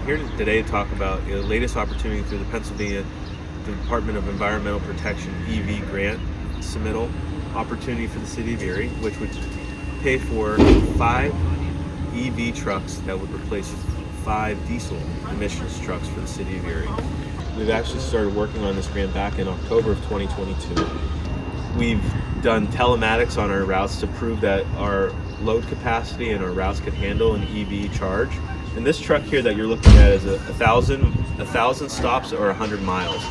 here today to talk about the latest opportunity through the Pennsylvania Department of Environmental Protection EV grant submittal opportunity for the City of Erie, which would pay for 5 EV trucks that would replace 5 diesel emissions trucks for the City of Erie. We've actually started working on this grant back in October of 2022. We've done telematics on our routes to prove that our load capacity and our routes could handle an EV charge. And this truck here that you're looking at is a thousand stops or 100 miles.